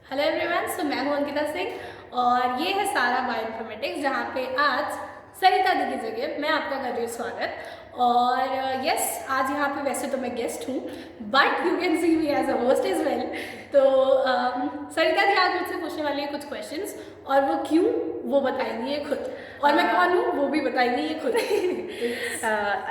Hello everyone, सो मैं हूं अंकिता सिंह और ये है सारा बायोइन्फॉर्मेटिक्स, जहाँ पे आज सरिता दी की जगह मैं आपका कर रही हूँ स्वागत। और यस, आज यहाँ पे वैसे तो मैं गेस्ट हूँ, but you can see me as a host as well. तो सरिता दी आज मुझसे पूछने वाली है कुछ क्वेश्चंस, और वो क्यों वो बताएंगी ये खुद, और मैं कौन हूँ वो भी बताएंगी ये खुद।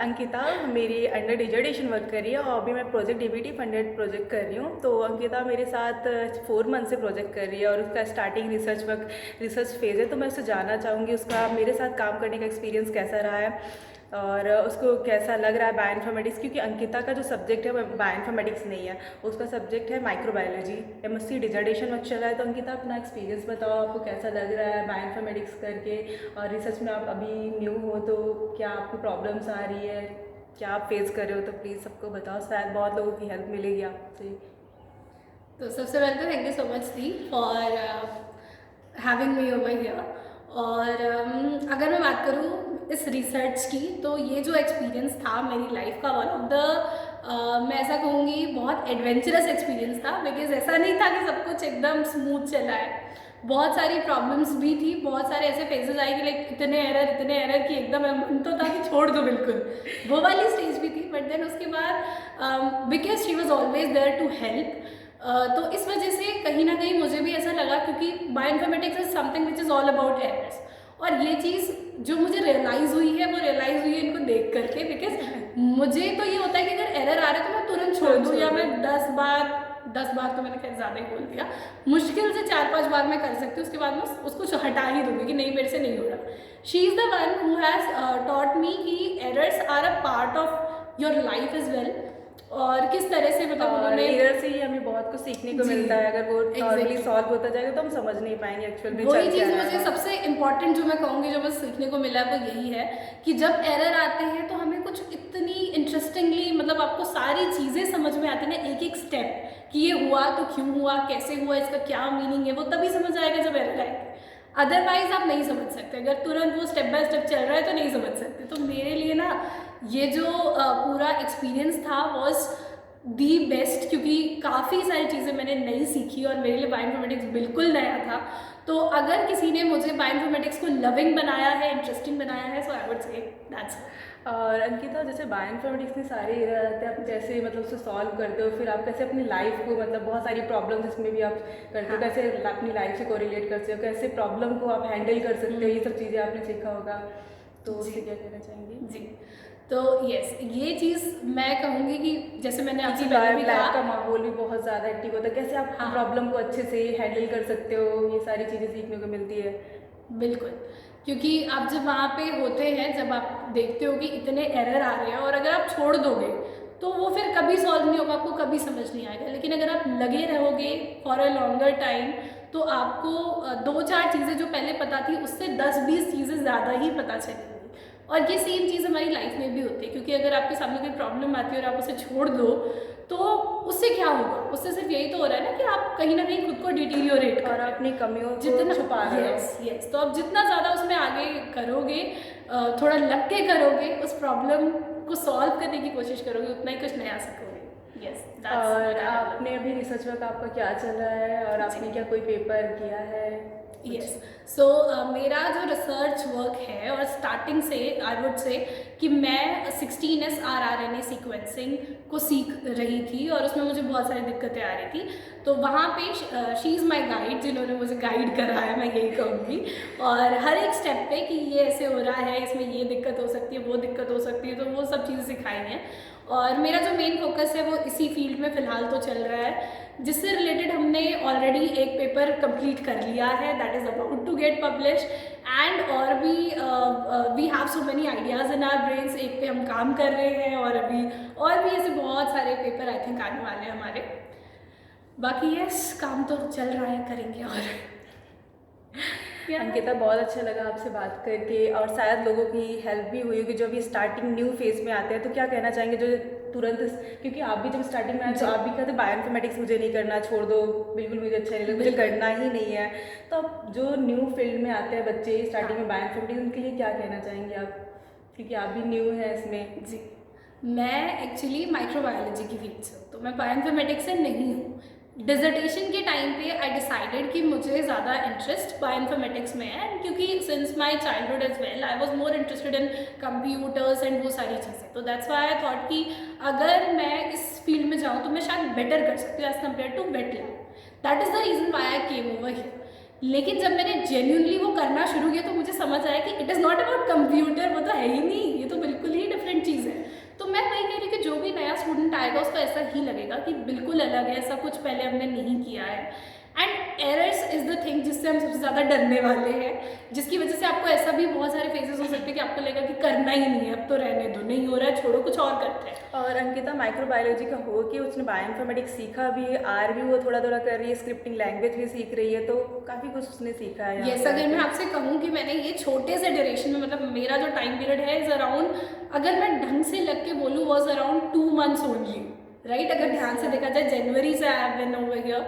अंकिता मेरी अंडर डिजर्टेशन वर्क कर रही है और अभी मैं प्रोजेक्ट डीबीटी फंडेड प्रोजेक्ट कर रही हूँ। तो अंकिता मेरे साथ 4 मंथ से प्रोजेक्ट कर रही है और उसका स्टार्टिंग रिसर्च फेज़ है। तो मैं उससे जानना चाहूँगी उसका मेरे साथ काम करने का एक्सपीरियंस कैसा रहा है और उसको कैसा लग रहा है बायोइन्फॉर्मेटिक्स, क्योंकि अंकिता का जो सब्जेक्ट है वो बायोइन्फॉर्मेटिक्स नहीं है, उसका सब्जेक्ट है माइक्रोबायोलॉजी। एमएससी डिजर्टेशन वर्क चल रहा है। तो अंकिता अपना एक्सपीरियंस बताओ, आपको कैसा लग रहा है बायोइन्फॉर्मेटिक्स करके, और रिसर्च में आप अभी न्यू हो तो क्या आपको प्रॉब्लम्स आ रही है, क्या आप फेस कर रहे हो, तो प्लीज़ सबको बताओ, शायद बहुत लोगों की हेल्प मिलेगी आपसे। तो सबसे पहले तो thank you so much the for having me over here. और अगर मैं बात करूँ इस रिसर्च की, तो ये जो एक्सपीरियंस था मेरी लाइफ का वन ऑफ द, मैं ऐसा कहूँगी बहुत एडवेंचरस एक्सपीरियंस था। बिकॉज ऐसा नहीं था कि सब कुछ एकदम स्मूथ चला है, बहुत सारी प्रॉब्लम्स भी थी, बहुत सारे ऐसे फेजेस आए कि लाइक इतने एरर कि एकदम मन तो था कि छोड़ दो बिल्कुल, वो वाली स्टेज भी थी। बट देन उसके बाद because she was always there to help, तो इस वजह से कहीं ना कहीं मुझे भी ऐसा लगा, क्योंकि bioinformatics is something which is all about errors. और ये चीज़ जो मुझे रियलाइज़ हुई है वो रियलाइज़ हुई है इनको देख करके। बिकॉज मुझे तो ये होता है कि अगर एरर आ रहा है तो मैं तुरंत छोड़ दूँ, या मैं 10 बार तो मैंने खैर ज़्यादा ही बोल दिया, मुश्किल से 4-5 बार मैं कर सकती हूँ, उसके बाद मैं उसको हटा ही दूँगी कि नहीं, मेरे से नहीं हो रहा। She is the one who has taught me कि errors are a part of your life is well, और किस तरह से मतलब उन्होंने एरर से ही हमें बहुत कुछ सीखने को मिलता है। अगर वो नॉर्मली सॉल्व होता जाएगा तो हम समझ नहीं पाएंगे एक्चुअल में वही चल क्या चीज़ रहा मुझे है। सबसे इम्पॉर्टेंट जो मैं कहूँगी, जो मुझे सीखने को मिला है वो यही है कि जब एरर आते हैं तो हमें कुछ इतनी इंटरेस्टिंगली, मतलब आपको सारी चीज़ें समझ में आती हैं ना, एक एक स्टेप कि ये हुआ तो क्यों हुआ, कैसे हुआ, इसका क्या मीनिंग है, वो तभी समझ आएगा जब एरर आएगी। अदरवाइज आप नहीं समझ सकते, अगर तुरंत वो स्टेप बाय स्टेप चल रहा है तो नहीं समझ सकते। तो मेरे लिए ना ये जो पूरा एक्सपीरियंस था वॉज दी बेस्ट, क्योंकि काफ़ी सारी चीज़ें मैंने नई सीखी और मेरे लिए बायोइन्फॉर्मेटिक्स बिल्कुल नया था। तो अगर किसी ने मुझे बायोइन्फॉर्मेटिक्स को लविंग बनाया है, इंटरेस्टिंग बनाया है, सो आई वुड से दैट्स। और अंकिता, जैसे बायोइन्फॉर्मेटिक्स में सारे एरर आते हैं, आप कैसे मतलब उसे सॉल्व करते हो, फिर आप कैसे अपनी लाइफ को, मतलब बहुत सारी प्रॉब्लम्स इसमें भी आप करते हो, कैसे अपनी लाइफ से कोरिलेट करते हो, कैसे प्रॉब्लम को आप हैंडल कर सकते हो, ये सब चीज़ें आपने सीखा होगा, तो उससे क्या कहना चाहेंगी? जी, तो यस, ये चीज़ मैं कहूँगी कि जैसे मैंने आपसे क्योंकि पहले भी लाइफ का कहा, माहौल भी बहुत ज़्यादा एक्टिव होता है, कैसे आप प्रॉब्लम को अच्छे से हैंडल कर सकते हो, ये सारी चीज़ें सीखने को मिलती है। बिल्कुल, क्योंकि आप जब वहाँ पे होते हैं, जब आप देखते हो कि इतने एरर आ रहे हैं और अगर आप छोड़ दोगे तो वो फिर कभी सॉल्व नहीं होगा, आपको कभी समझ नहीं आएगा। लेकिन अगर आप लगे रहोगे फॉर अ लॉन्गर टाइम, तो आपको 2-4 चीज़ें जो पहले पता थी उससे 10-20 चीज़ें ज़्यादा ही पता चलेंगी। और ये सेम चीज़ हमारी लाइफ में भी होती है, क्योंकि अगर आपके सामने कोई प्रॉब्लम आती है और आप उसे छोड़ दो, तो उससे क्या होगा? उससे सिर्फ यही तो हो रहा है ना कि आप कहीं ना कहीं खुद को डिटीरियोरेट कर और रहे हो, अपनी कमियों को जितना छुपा रहे हो। यस, तो आप जितना ज़्यादा उसमें आगे करोगे, थोड़ा लग के करोगे, उस प्रॉब्लम को सॉल्व करने की कोशिश करोगे, उतना ही कुछ नया सीखोगे। यस, और आपने अभी रिसर्च वर्क आपका क्या चल रहा है, और आपने क्या कोई पेपर किया है? यस, सो मेरा जो रिसर्च वर्क है, और स्टार्टिंग से आई वुड से कि मैं 16S RRNA सीक्वेंसिंग को सीख रही थी, और उसमें मुझे बहुत सारी दिक्कतें आ रही थी। तो वहाँ पे शी इज़ माई गाइड, जिन्होंने मुझे गाइड करा है, मैं यही कहूँगी। और हर एक स्टेप पे कि ये ऐसे हो रहा है, इसमें ये दिक्कत हो सकती है, वो दिक्कत हो सकती है, तो वो सब चीज़ें सिखाई हैं। और मेरा जो मेन फोकस है वो इसी फील्ड में फ़िलहाल तो चल रहा है, जिससे रिलेटेड हमने ऑलरेडी एक पेपर कंप्लीट कर लिया है, that is about to get publish. And और भी we have so many ideas in our brains, एक पे हम काम कर रहे हैं, और अभी और भी ऐसे बहुत सारे पेपर आई थिंक आने वाले हैं हमारे। बाकी यस, काम तो चल रहा है, करेंगे। और अंकिता, बहुत अच्छा लगा आपसे बात करके, और शायद लोगों की हेल्प भी हुई होगी जो भी स्टार्टिंग न्यू फेज में आते हैं। तो क्या कहना चाहेंगे जो तुरंत, क्योंकि आप भी जब स्टार्टिंग में आए तो आप भी कहते बायोइन्फॉर्मेटिक्स मुझे नहीं करना, छोड़ दो, बिल्कुल मुझे अच्छा नहीं लगता, मुझे करना ही नहीं है। तो अब जो न्यू फील्ड में आते हैं बच्चे स्टार्टिंग में बायोइन्फॉर्मेटिक्स, उनके लिए क्या कहना चाहेंगे आप, क्योंकि आप भी न्यू हैं इसमें? जी, मैं एक्चुअली माइक्रोबायोलॉजी की फील्ड से हूँ, तो मैं बायोइन्फॉर्मेटिक्स से नहीं हूँ। डिसर्टेशन के टाइम पे आई डिसाइडेड कि मुझे ज़्यादा इंटरेस्ट बायोइन्फॉर्मेटिक्स में है, क्योंकि since my childhood as well I was more interested in computers and वो सारी चीज़ें। तो दैट्स वाई आई थॉट कि अगर मैं इस फील्ड में जाऊँ तो मैं शायद बेटर कर सकती हूँ as compare to wet lab. That is the reason why I came over here. लेकिन जब मैंने जेन्यूनली वो करना शुरू किया तो मुझे समझ आया कि it is not about computer, वो तो है ही नहीं, ये तो बिल्कुल ही डिफरेंट चीज़ है। तो मैं वही कह रही हूँ कि जो भी नया स्टूडेंट आएगा उसको ऐसा ही लगेगा कि बिल्कुल अलग है, ऐसा कुछ पहले हमने नहीं किया है। And errors is the thing जिससे हम सबसे ज़्यादा डरने वाले हैं, जिसकी वजह से आपको ऐसा भी बहुत सारे फेजेस हो सकते हैं कि आपको लगेगा कि करना ही नहीं है, अब तो रहने दो, नहीं हो रहा है, छोड़ो, कुछ और करते हैं। और अंकिता माइक्रोबायोलॉजी का हो कि उसने बायोइन्फॉर्मेटिक्स सीखा भी, आर भी वो थोड़ा थोड़ा कर रही है, स्क्रिप्टिंग लैंग्वेज भी सीख रही है, तो काफ़ी कुछ उसने सीखा है। यस, अगर मैं आपसे कहूँ कि मैंने ये छोटे से ड्यूरेशन में, मतलब मेरा जो टाइम पीरियड है इज़ अराउंड, अगर मैं ढंग से लग के बोलूँ, was around 2 months only, right. अगर ध्यान से देखा जाए जनवरी से I have been over here,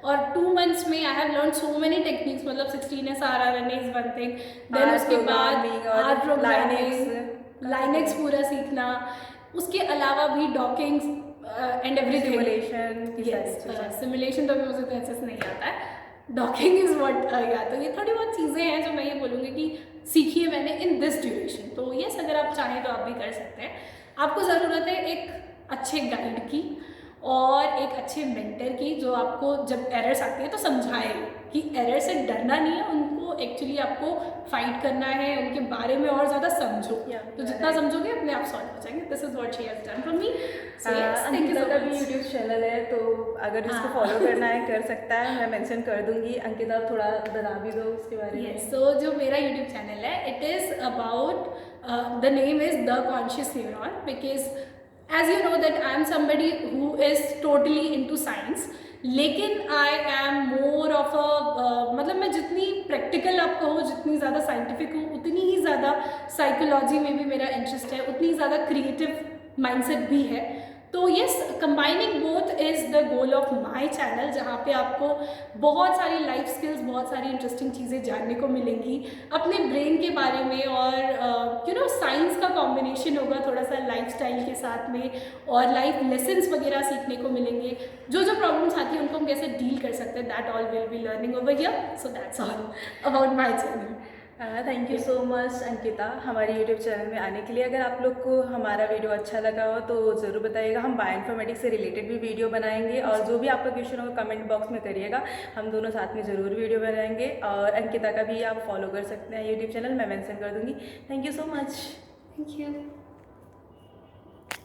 और 2 months में I have learn so many techniques, मतलब 16 SRRN is one thing, then उसके बाद आर प्रोग्रामिंग, लाइनेक्स पूरा सीखना, उसके अलावा भी डॉकिंग्स एंड एवरीथिंग, सिमुलेशन तो मुझे तो अच्छे से नहीं आता है, डॉकिंग इज़ व्हाट या, तो ये थोड़ी बहुत चीज़ें हैं जो मैं ये बोलूँगी कि सीखी है मैंने इन दिस ड्यूरेशन। तो यस, अगर आप चाहें तो आप भी कर सकते हैं। आपको ज़रूरत है एक अच्छे गाइड की और एक अच्छे मेंटर की, जो आपको जब एरर्स आती है तो समझाए कि एरर से डरना नहीं है, उनको एक्चुअली आपको फाइट करना है, उनके बारे में और ज़्यादा समझो। तो जितना समझोगे अपने आप सॉल्व हो जाएंगे। This is what she has done for me. Ankita का भी यूट्यूब चैनल है, तो अगर इसको फॉलो करना है कर सकता है, मैं मेंशन कर दूंगी। अंकिता थोड़ा बता भी दो उसके बारे में। यस, सो जो मेरा यूट्यूब चैनल है, it is about the name is the conscious neuron, because as you know that I am somebody who is totally into science, लेकिन I am more of a मतलब मैं जितनी प्रैक्टिकल आप कहो, जितनी ज़्यादा साइंटिफिक हूँ, उतनी ही ज़्यादा साइकोलॉजी में भी मेरा इंटरेस्ट है, उतनी ज़्यादा क्रिएटिव माइंडसेट भी है। तो yes, combining both is the goal of my channel, जहाँ पे आपको बहुत सारी लाइफ स्किल्स, बहुत सारी इंटरेस्टिंग चीज़ें जानने को मिलेंगी अपने ब्रेन के बारे में, और यू नो साइंस का कॉम्बिनेशन होगा थोड़ा सा लाइफस्टाइल के साथ में, और लाइफ लेसन्स वगैरह सीखने को मिलेंगे। जो जो प्रॉब्लम्स आती हैं उनको हम कैसे डील कर सकते हैं, that all will be learning over here. So that's all about my channel. Thank you so much Ankita हमारे यूट्यूब चैनल में आने के लिए। अगर आप लोग को हमारा वीडियो अच्छा लगा हो तो ज़रूर बताइएगा, हम बायोइन्फॉर्मेटिक्स से रिलेटेड भी वीडियो बनाएंगे, और जो भी आपका क्वेश्चन होगा कमेंट बॉक्स में करिएगा, हम दोनों साथ में ज़रूर वीडियो बनाएंगे। और अंकिता का भी आप फॉलो कर सकते हैं यूट्यूब चैनल, मैं मेंशन कर दूँगी। Thank you so much. Thank you.